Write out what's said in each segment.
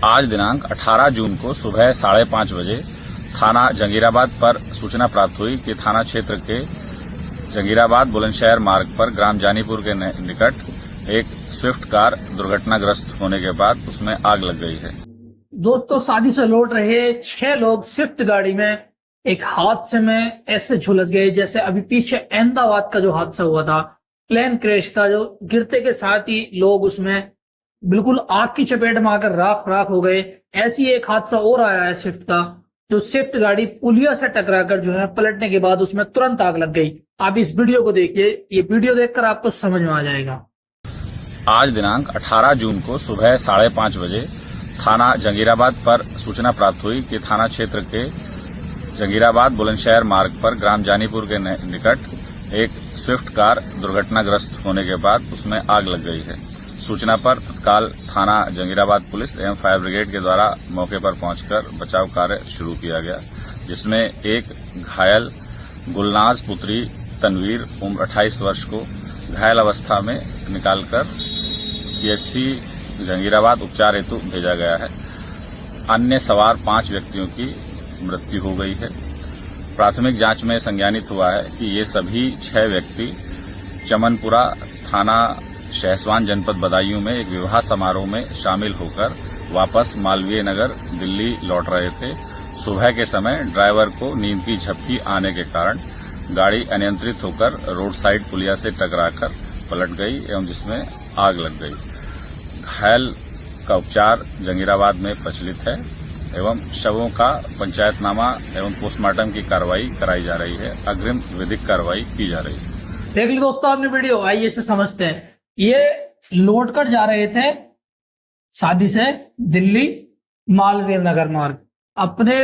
आज दिनांक 18 जून को सुबह 5:30 बजे थाना जंगीराबाद पर सूचना प्राप्त हुई कि थाना क्षेत्र के जंगीराबाद बुलंदशहर मार्ग पर ग्राम जानीपुर के निकट एक स्विफ्ट कार दुर्घटनाग्रस्त होने के बाद उसमें आग लग गई है। दोस्तों, शादी से लौट रहे 6 लोग स्विफ्ट गाड़ी में एक हादसे में ऐसे झुलस गए जैसे अभी पीछे अहमदाबाद का जो हादसा हुआ था, प्लेन क्रैश का, जो गिरते के साथ ही लोग उसमें बिल्कुल आग की चपेट में आकर राख राख हो गए। ऐसी एक हादसा और आया है स्विफ्ट का, जो स्विफ्ट गाड़ी पुलिया से टकराकर जो है पलटने के बाद उसमें तुरंत आग लग गई। आप इस वीडियो को देखिए, ये वीडियो देखकर आपको समझ में आ जाएगा। आज दिनांक 18 जून को सुबह 5:30 बजे थाना जंगीराबाद पर सूचना प्राप्त हुई कि थाना क्षेत्र के जंगीराबाद बुलंदशहर मार्ग पर ग्राम जानीपुर के निकट एक स्विफ्ट कार दुर्घटनाग्रस्त होने के बाद उसमें आग लग गई है। सूचना पर तत्काल थाना जंगीराबाद पुलिस एवं फायर ब्रिगेड के द्वारा मौके पर पहुंचकर बचाव कार्य शुरू किया गया, जिसमें एक घायल गुलनाज पुत्री तनवीर उम्र 28 वर्ष को घायल अवस्था में निकालकर सीएचसी जंगीराबाद उपचार हेतु भेजा गया है। अन्य सवार 5 व्यक्तियों की मृत्यु हो गई है। प्राथमिक जांच में संज्ञानित हुआ है कि ये सभी 6 व्यक्ति चमनपुरा थाना शहसवान जनपद बदायूं में एक विवाह समारोह में शामिल होकर वापस मालवीय नगर दिल्ली लौट रहे थे। सुबह के समय ड्राइवर को नींद की झपकी आने के कारण गाड़ी अनियंत्रित होकर रोड साइड पुलिया से टकराकर पलट गई एवं जिसमें आग लग गई। घायल का उपचार जंगीराबाद में प्रचलित है एवं शवों का पंचायतनामा एवं पोस्टमार्टम की कार्रवाई कराई जा रही है। अग्रिम विधिक कार्रवाई की जा रही है। देख ली दोस्तों आपने वीडियो, आइए इसे समझते हैं। ये लौट कर जा रहे थे शादी से दिल्ली मालवीय नगर मार्ग, अपने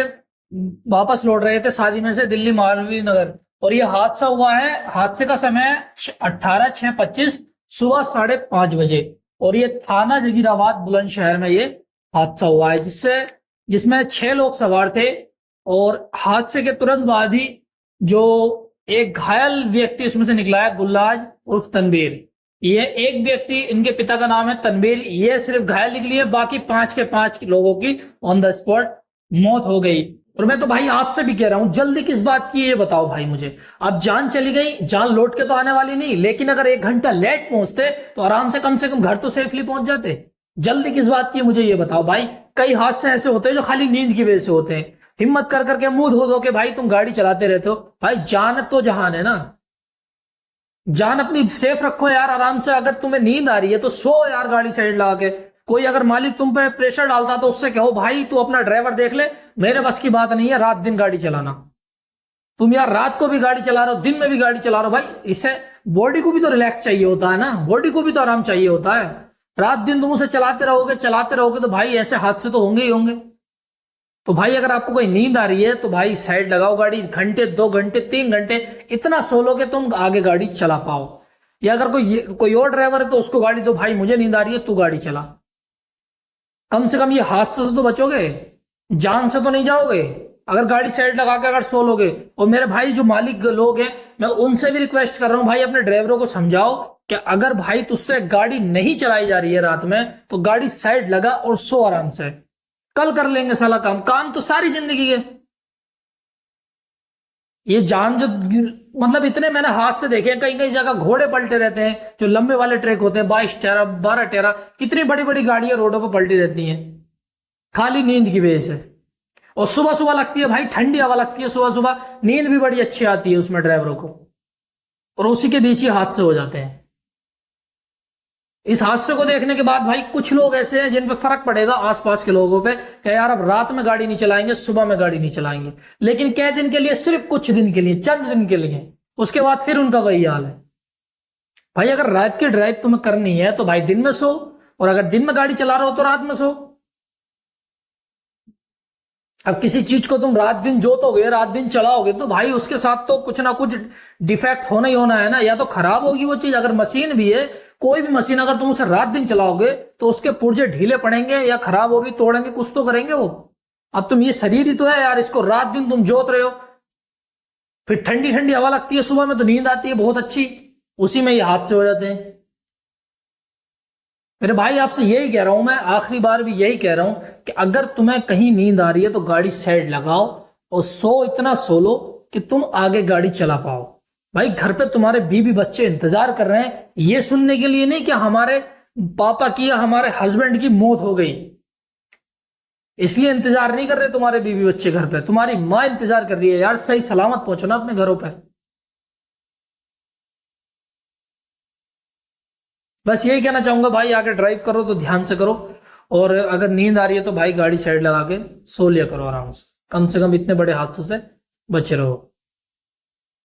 वापस लौट रहे थे शादी में से दिल्ली मालवीय नगर, और ये हादसा हुआ है। हादसे का समय 18/6/25 सुबह 5:30 बजे, और ये थाना जंगीराबाद बुलंदशहर में ये हादसा हुआ है, जिसमें 6 लोग सवार थे। और हादसे के तुरंत बाद ही जो एक घायल व्यक्ति उसमें से निकला है, गुलनाज उर्फ तनवीर। ये एक व्यक्ति, इनके पिता का नाम है तनवीर, ये सिर्फ घायल निकली है, बाकी 5 के 5 लोगों की ऑन द स्पॉट मौत हो गई। और मैं तो भाई आपसे भी कह रहा हूं, जल्दी किस बात की ये बताओ भाई मुझे। अब जान चली गई, जान लौट के तो आने वाली नहीं, लेकिन अगर 1 घंटा लेट पहुंचते तो आराम से कम घर तो सेफली पहुंच जाते। जल्दी किस बात की मुझे ये बताओ भाई। कई हादसे ऐसे होते हैं जो खाली नींद की वजह से होते हैं। हिम्मत कर करके मुंह धो धो के भाई तुम गाड़ी चलाते रहते हो। भाई जान तो जहान है ना, जान अपनी सेफ रखो यार आराम से। अगर तुम्हें नींद आ रही है तो सो यार, गाड़ी साइड लगा के। कोई अगर मालिक तुम पे प्रेशर डालता तो उससे कहो भाई तू अपना ड्राइवर देख ले, मेरे बस की बात नहीं है रात दिन गाड़ी चलाना। तुम यार रात को भी गाड़ी चला रहे हो, दिन में भी गाड़ी चला रहे हो भाई, इससे बॉडी को भी तो रिलैक्स चाहिए होता है ना, बॉडी को भी तो आराम चाहिए होता है। रात दिन तुम उसे चलाते रहोगे तो भाई ऐसे हादसे तो होंगे ही होंगे। तो भाई अगर आपको कोई नींद आ रही है तो भाई साइड लगाओ गाड़ी, घंटे 2 घंटे 3 घंटे इतना सो लो कि तुम आगे गाड़ी चला पाओ। या अगर कोई और ड्राइवर है तो उसको गाड़ी दो, भाई मुझे नींद आ रही है तू गाड़ी चला। कम से कम ये हादसे से तो बचोगे, जान से तो नहीं जाओगे अगर गाड़ी साइड लगा के अगर सो लोगे। और मेरे भाई जो मालिक लोग हैं, मैं उनसे भी रिक्वेस्ट कर रहा हूं भाई, अपने ड्राइवरों को समझाओ कि अगर भाई तुझसे गाड़ी नहीं चलाई जा रही है रात में तो गाड़ी साइड लगा और सो आराम से। कल कर लेंगे साला काम तो सारी जिंदगी है। ये जान जो मतलब इतने मैंने हाथ से देखे हैं, कई कई जगह घोड़े पलटे रहते हैं जो लंबे वाले ट्रैक होते हैं, 22 टेरा 12 टेरा, कितनी बड़ी बड़ी गाड़ियां रोडों पर पलटी रहती हैं खाली नींद की वजह से। और सुबह सुबह लगती है भाई, ठंडी हवा लगती है सुबह सुबह, नींद भी बड़ी अच्छी आती है उसमें ड्राइवरों को, और उसी के बीच ही हादसे हो जाते हैं। इस हादसे को देखने के बाद भाई कुछ लोग ऐसे हैं जिन पे फर्क पड़ेगा आसपास के लोगों पे कि यार अब रात में गाड़ी नहीं चलाएंगे, सुबह में गाड़ी नहीं चलाएंगे। लेकिन कै दिन के लिए, सिर्फ कुछ दिन के लिए, चंद दिन के लिए, उसके बाद फिर उनका वही हाल है। भाई अगर रात की ड्राइव तुम्हें करनी है तो भाई दिन में सो, और अगर दिन में गाड़ी चला रहे हो तो रात में सो। अब किसी चीज को तुम रात दिन जोतोगे, रात दिन चलाओगे तो भाई उसके साथ तो कुछ ना कुछ डिफेक्ट होना ही होना है ना, या तो खराब होगी वो चीज। अगर मशीन भी है, कोई भी मशीन अगर तुम उसे रात दिन चलाओगे तो उसके पुर्जे ढीले पड़ेंगे या खराब होगी, तोड़ेंगे, कुछ तो करेंगे वो। अब तुम ये शरीर ही तो है यार, इसको रात दिन तुम जोत रहे हो। फिर ठंडी ठंडी हवा लगती है सुबह में तो नींद आती है बहुत अच्छी, उसी में ये हादसे हो जाते हैं। मेरे भाई आपसे यही कह रहा हूं मैं, आखिरी बार भी यही कह रहा हूं कि अगर तुम्हें कहीं नींद आ रही है तो गाड़ी साइड लगाओ और इतना सो लो कि तुम आगे गाड़ी चला पाओ। भाई घर पे तुम्हारे बीवी बच्चे इंतजार कर रहे हैं ये सुनने के लिए नहीं कि हमारे पापा की या हमारे हस्बैंड की मौत हो गई, इसलिए इंतजार नहीं कर रहे तुम्हारे बीवी बच्चे घर पे, तुम्हारी माँ इंतजार कर रही है यार, सही सलामत पहुंचो ना अपने घरों पे। बस यही कहना चाहूंगा भाई, आगे ड्राइव करो तो ध्यान से करो, और अगर नींद आ रही है तो भाई गाड़ी साइड लगा के सो लिया करो आराम से कम इतने बड़े हादसों से बचे रहो।